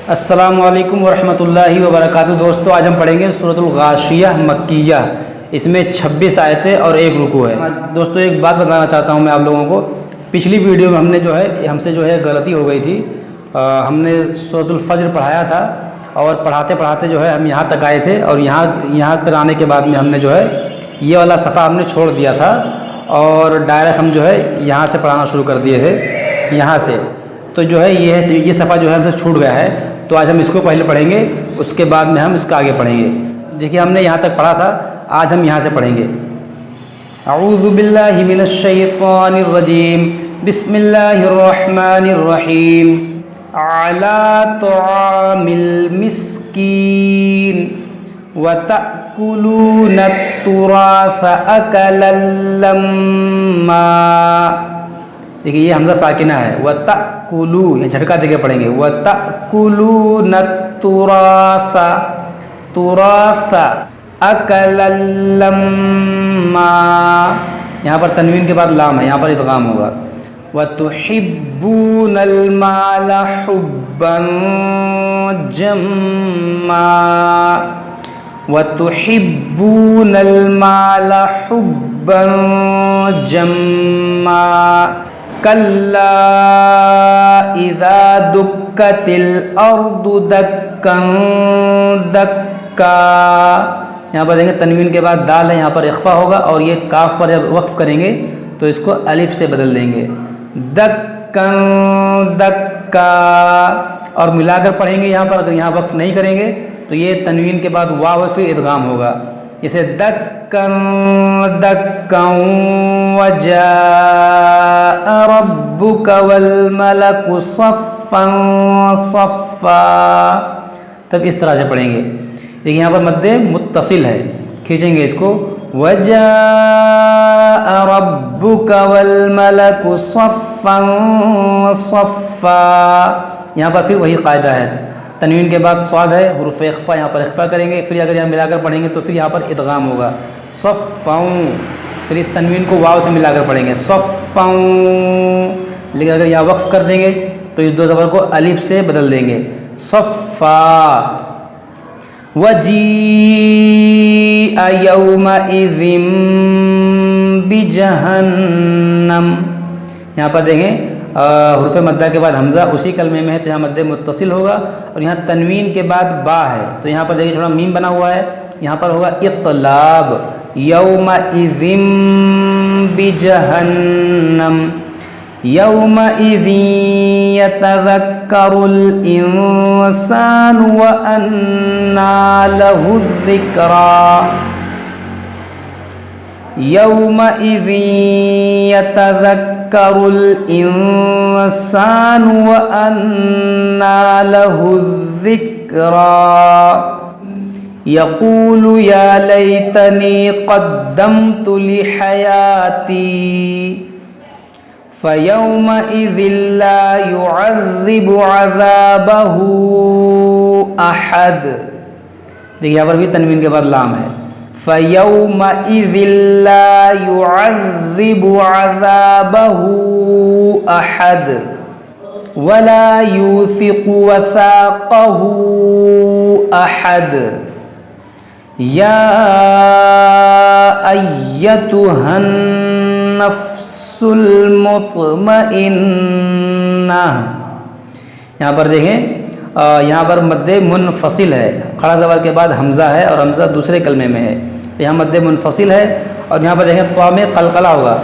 السلام علیکم ورحمۃ اللہ وبرکاتہ۔ دوستو آج ہم پڑھیں گے سورۃ الغاشیہ مکیہ، اس میں 26 آیتیں اور 1 رکوع ہے۔ دوستو ایک بات بتانا چاہتا ہوں میں آپ لوگوں کو، پچھلی ویڈیو میں ہم سے غلطی ہو گئی تھی۔ ہم نے سورۃ الفجر پڑھایا تھا اور پڑھاتے پڑھاتے ہم یہاں تک آئے تھے، اور یہاں پر آنے کے بعد میں ہم نے یہ والا صفحہ ہم نے چھوڑ دیا تھا، اور ڈائریکٹ ہم یہاں سے پڑھانا شروع کر دیے تھے، یہاں سے تو یہ صفحہ ہم سے چھوٹ گیا ہے۔ تو آج ہم اس کو پہلے پڑھیں گے، اس کے بعد میں ہم اس کا آگے پڑھیں گے۔ دیکھیے ہم نے یہاں تک پڑھا تھا، آج ہم یہاں سے پڑھیں گے۔ اعوذ باللہ من الشیطان الرجیم، بسم اللہ الرحمن الرحیم۔ علی طعام المسکین وتأکلون التراث اکلا لما۔ دیکھیے یہ حمزہ ساکنہ ہے، وَتَأْكُلُو، یہ جھٹکا دے کے پڑھیں گے، وَتَأْكُلُونَ التُّرَاثَ أَكْلًا لَمًّا، یہاں پر تنوین کے بعد لام ہے، یہاں پر ادغام ہوگا۔ وَتُحِبُّونَ الْمَالَ حُبًّا جَمًّا، وَتُحِبُّونَ الْمَالَ حُبًّا جَمًّا، کلا اذا دکت الارض دکا دکا۔ یہاں پر دیکھیں تنوین کے بعد دال ہے، یہاں پر اخفا ہوگا، اور یہ کاف پر جب وقف کریں گے تو اس کو الف سے بدل دیں گے، دکا دکا، اور ملا کر پڑھیں گے یہاں پر۔ اگر یہاں وقف نہیں کریں گے تو یہ تنوین کے بعد واو پھر ادغام ہوگا، جیسے دکا دکا وجاء ربک والملک صفا صفا، تب اس طرح سے پڑھیں گے۔ لیکن یہاں پر مد متصل ہے، کھینچیں گے اس کو، وجاء ربک والملک صفا صفا، یہاں پر پھر وہی قاعدہ ہے، تنوین کے بعد صاد ہے، حروف اخفا، یہاں پر اخفا کریں گے، پھر اگر یہاں ملا کر پڑھیں گے تو پھر یہاں پر ادغام ہوگا، صفاؤں، پھر اس تنوین کو واو سے ملا کر پڑھیں گے، صفاؤں۔ لیکن اگر یہاں وقف کر دیں گے تو اس دو زبر کو الف سے بدل دیں گے، صفا۔ وجیء یومئذ بجہنم، یہاں پر دیکھیں حروف مدہ کے بعد حمزہ اسی کلمے میں ہے تو یہاں مد متصل ہوگا، اور یہاں تنوین کے بعد با ہے تو یہاں پر دیکھیں تھوڑا میم بنا ہوا ہے، یہاں پر ہوگا اقلاب، یومئذ بجہنم، یومئذ یتذکر الانسان وانى له الذکریٰ، یومئذ یتذکر الانسان وانى له الذکریٰ، یقول یا لیتنی قدمت لحیاتی، فیومئذ لا یعذب عذابہ احد۔ دیکھیے یہاں پر بھی تنوین کے بعد لام ہے، فیومئذ لا یعذب عذابہ احد ولا یوثق وثاقہ احد، یا ایتھا النفس المطمئنہ، یہاں پر دیکھیں یہاں پر مد منفصل ہے، کھڑا زبر کے بعد حمزہ ہے اور حمزہ دوسرے کلمے میں ہے، یہاں مد منفصل ہے، اور یہاں پر دیکھیں طا میں قلقلہ ہوگا،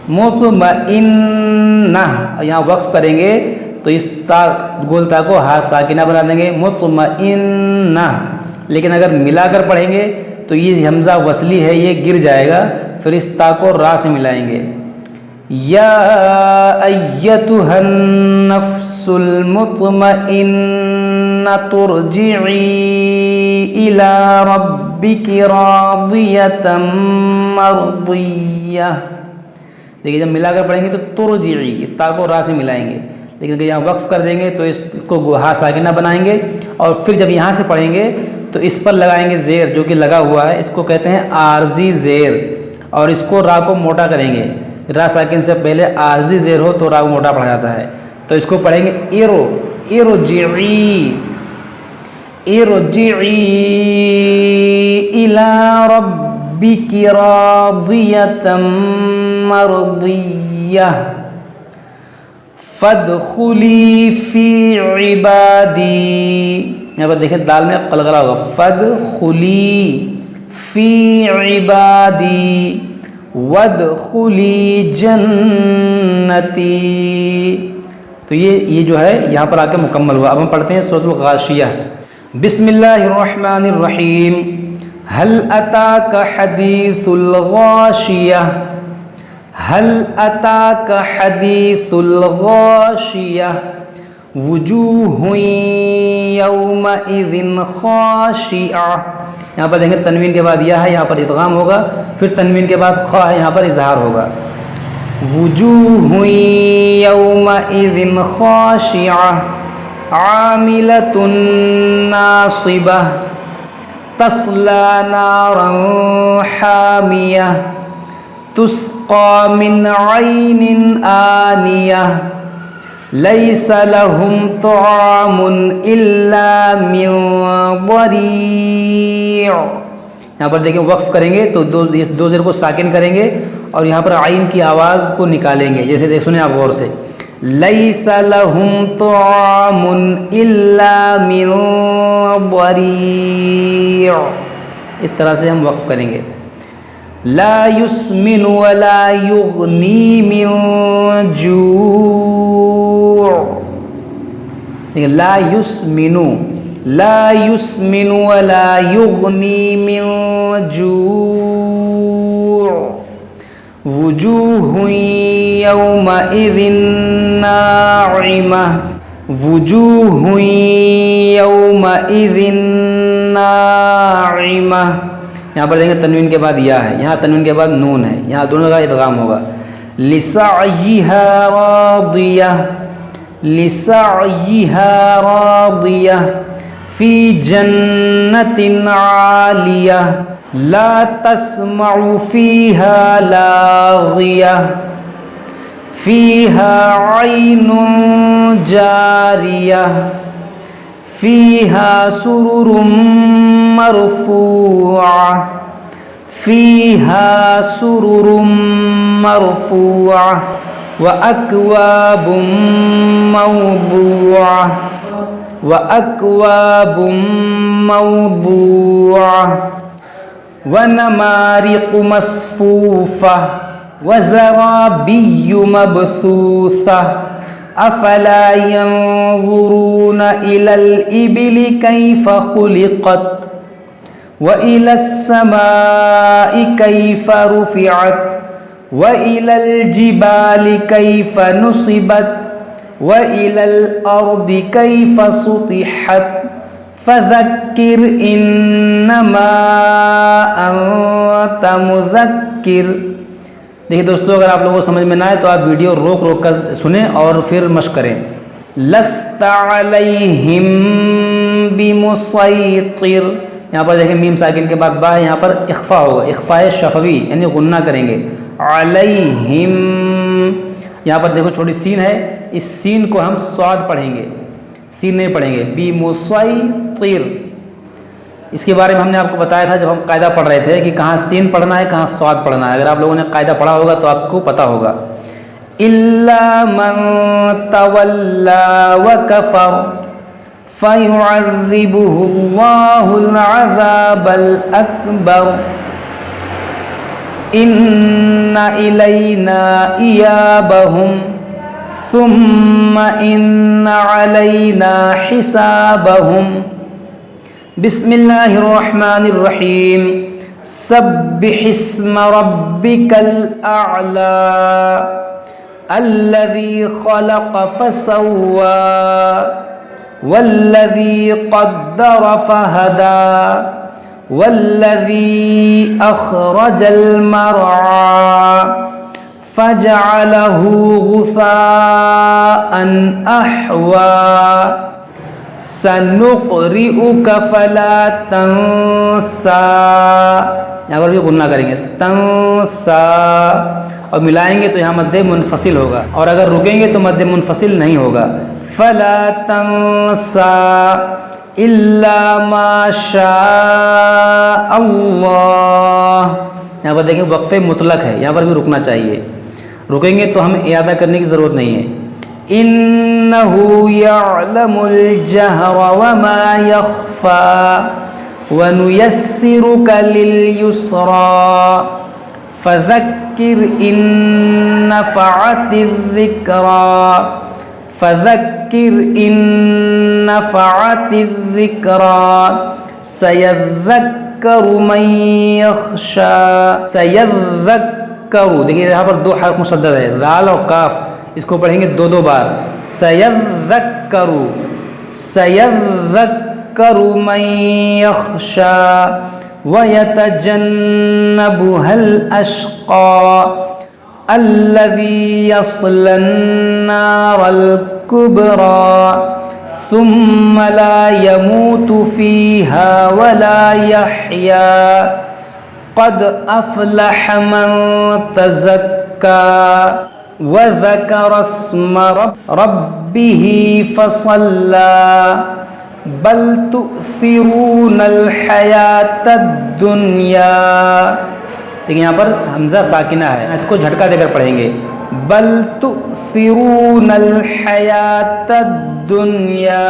مطمئنہ، یہاں وقف کریں گے تو اس تا گول تا کو ہا ساکنہ بنا دیں گے، مطمئنہ، لیکن اگر ملا کر پڑھیں گے تو یہ حمزہ وصلی ہے، یہ گر جائے گا، پھر اس تا کو را سے ملائیں گے، یا ایتھا النفس المطمئنۃ ارجعی الی ربک راضیۃ مرضیہ۔ دیکھیے جب ملا کر پڑھیں گے تو ترجعی، تا کو را سے ملائیں گے، لیکن اگر یہاں وقف کر دیں گے تو اس کو ہا ساکنہ بنائیں گے، اور پھر جب یہاں سے پڑھیں گے تو اس پر لگائیں گے زیر جو کہ لگا ہوا ہے، اس کو کہتے ہیں عارضی زیر، اور اس کو را کو موٹا کریں گے، را ساکن سے پہلے عارضی زیر ہو تو را کو موٹا پڑھا جاتا ہے، تو اس کو پڑھیں گے ایرو ارجعی ارجعی الی ربک راضیۃ مرضیہ فادخلی فی عبادی. یہاں پر دیکھیں دال میں قلقلہ ہوگا. فادخلی فی عبادی وادخلی جنتی. تو یہ جو ہے یہاں پر آ کے مکمل ہوا. اب ہم پڑھتے ہیں سورۃ الغاشیہ. بسم اللہ الرحمن الرحیم. هل اتاک حدیث الغاشیہ هل اتاک حدیث الغاشیہ وجوہ یومئذ خاشعہ. یہاں پر دیکھیں تنوین کے بعد یا ہے, یہاں پر ادغام ہوگا, پھر تنوین کے بعد خا ہے, یہاں پر اظہار ہوگا. وجوہ یومئذ خاشعہ عاملۃ ناصبہ تصلی نارا حامیہ تسقى من عين آنية ليس لهم طعام إلا من ضريع. یہاں پر دیکھیں وقف کریں گے تو دو زیر کو ساکن کریں گے اور یہاں پر عین کی آواز کو نکالیں گے. جیسے دیکھ سنیں آپ غور سے. ليس لهم طعام إلا من ضريع. اس طرح سے ہم وقف کریں گے. لا يسمن ولا يغني من جوع. لا يسمن ولا يغني من جوع وجوه يومئذ ناعمة وجوه يومئذ ناعمة. یہاں پر دیکھیں تنوین کے بعد یا ہے, یہاں تنوین کے بعد نون ہے, یہاں دونوں کا ادغام ہوگا. لسعیہا راضیہ لسعیہا راضیہ فی جنت عالیہ لا تسمع فیہا لاغیہ فیہا عین جاریہ فیہا سرر مرفوعہ فیہا سرر مرفوعہ وأکواب موضوعہ وأکواب موضوعہ ونمارق مصفوفہ وزرابی مبثوثہ افلا ينظرون الى الابل كيف خلقت والى السماء كيف رفعت والى الجبال كيف نصبت والى الارض كيف سطحت فذكر انما انت مذكر. دیکھیے دوستو, اگر آپ لوگوں کو سمجھ میں نہ آئے تو آپ ویڈیو روک روک کر سنیں اور پھر مشق کریں. لست علیہم بمسیطر. یہاں پر دیکھیں میم ساکن کے بعد با, یہاں پر اخفا ہوگا, اخفاء شفوی یعنی غنہ کریں گے. علیہم, یہاں پر دیکھو چھوٹی سین ہے, اس سین کو ہم صاد پڑھیں گے, سین نہیں پڑھیں گے. بمسیطر, اس کے بارے میں ہم نے آپ کو بتایا تھا جب ہم قاعدہ پڑھ رہے تھے کہ کہاں سین پڑھنا ہے کہاں صاد پڑھنا ہے. اگر آپ لوگوں نے قاعدہ پڑھا ہوگا تو آپ کو پتہ ہوگا. إلا من تولى وكفر فيعذبه الله العذاب الأكبر إن إلينا إيابهم ثم إن علينا حسابهم. بسم الله الرحمن الرحيم. سبح اسم ربك الأعلى الذي خلق فسوى والذي قدر فهدى والذي أخرج المرعى فجعله غثاء أحوى سنقرئك فلا تنسى. یہاں پر بھی غنہ کریں گے تنسا, اور ملائیں گے تو یہاں مد منفصل ہوگا, اور اگر رکیں گے تو مد منفصل نہیں ہوگا. فلا تنسى إلا ما شاء اللہ. یہاں پر دیکھیں وقف مطلق ہے, یہاں پر بھی رکنا چاہیے. رکیں گے تو ہمیں اعادہ کرنے کی ضرورت نہیں ہے. إنه يعلم الجهر وما يخفى ونيسرك لليسرى فذكر إن نفعت الذكرى فذكر إن نفعت الذكرى سيذكر من يخشى. سيذكر دیکھیے یہاں پر دو حرف مشدد ہے, ذال اور کاف, اس کو پڑھیں گے دو بار. سيذكر سيذكر من يخشى ويتجنبها الأشقى الذي يصلى النار الكبرى ثم لا يموت فيها ولا يحيا قد أفلح من تزكى وذكر اسم ربه فصلى بل تؤثرون الحياة الدنيا. لیکن یہاں پر حمزہ ساکنہ ہے, اس کو جھٹکا دے کر پڑھیں گے. بل تؤثرون الحیاۃ الدنیا.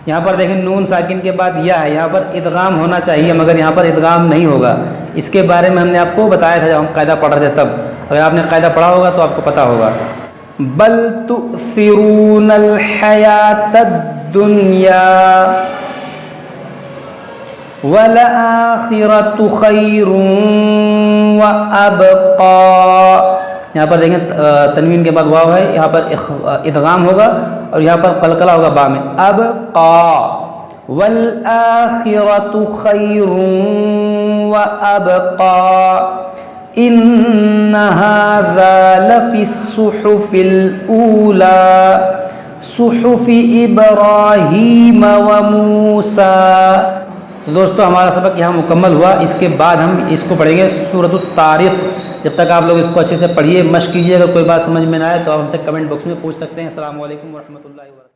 یہاں پر دیکھیں نون ساکن کے بعد یا ہے, یہاں پر ادغام ہونا چاہیے مگر یہاں پر ادغام نہیں ہوگا. اس کے بارے میں ہم نے آپ کو بتایا تھا جب ہم قاعدہ پڑھ رہے تھے تب, اگر آپ نے قاعدہ پڑھا ہوگا تو آپ کو پتہ ہوگا. بل تؤثرون الحیاۃ الدنیا وَالْآخِرَةُ خَيْرٌ وَأَبْقَى. یہاں پر دیکھیں تنوین کے بعد واو ہے, یہاں پر ادغام ہوگا اور یہاں پر قلقلہ ہوگا با میں. ابقى وَالْآخِرَةُ خَيْرٌ وَأَبْقَى إِنَّ هَذَا لَفِي الصُّحُفِ الْأُولَى صُحُفِ إِبْرَاهِيمَ وَمُوسَى. تو دوستو ہمارا سبق یہاں مکمل ہوا. اس کے بعد ہم اس کو پڑھیں گے سورۃ الطارق. جب تک آپ لوگ اس کو اچھے سے پڑھیے, مشق کیجیے. اگر کوئی بات سمجھ میں نہ آئے تو آپ ہم سے کمنٹ باکس میں پوچھ سکتے ہیں. السلام علیکم ورحمۃ اللہ وبرکاتہ.